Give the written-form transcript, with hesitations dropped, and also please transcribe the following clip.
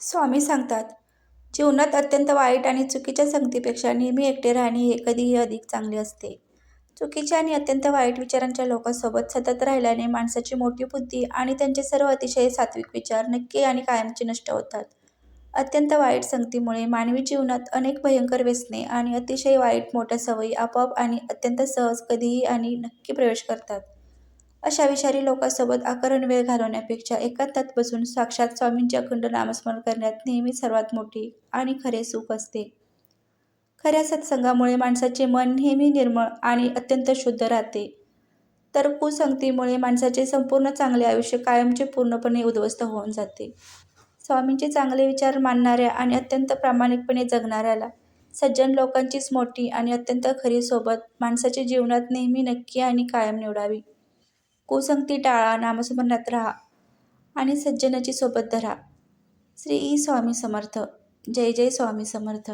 स्वामी सांगतात, जीवनात अत्यंत वाईट आणि चुकीच्या संगतीपेक्षा नेहमी एकटे राहणे हे कधीही अधिक चांगले असते. चुकीच्या आणि अत्यंत वाईट विचारांच्या लोकांसोबत सतत राहिल्याने माणसाची मोठी बुद्धी आणि त्यांचे सर्व अतिशय सात्विक विचार नक्की आणि कायमचे नष्ट होतात. अत्यंत वाईट संगतीमुळे मानवी जीवनात अनेक भयंकर व्यसने आणि अतिशय वाईट मोठ्या सवयी आपोआप आणि अत्यंत सहज कधीही आणि नक्की प्रवेश करतात. अशा विषारी लोकांसोबत अकारण वेळ घालवण्यापेक्षा एकांतात बसून साक्षात स्वामींचे अखंड नामस्मरण करण्यात नेहमी सर्वात मोठी आणि खरे सुख असते. खऱ्या सत्संगामुळे माणसाचे मन नेहमी निर्मळ आणि अत्यंत शुद्ध राहते, तर कुसंगतीमुळे माणसाचे संपूर्ण चांगले आयुष्य कायमचे पूर्णपणे उद्ध्वस्त होऊन जाते. स्वामींचे चांगले विचार मानणाऱ्या आणि अत्यंत प्रामाणिकपणे जगणाऱ्याला सज्जन लोकांचीच मोठी आणि अत्यंत खरी सोबत माणसाच्या जीवनात नेहमी नक्की आणि कायम निवडावी. कुसंगती टाळा, नामस्मरणात राहा आणि सज्जनाची सोबत धरा. श्री स्वामी समर्थ. जय जय स्वामी समर्थ.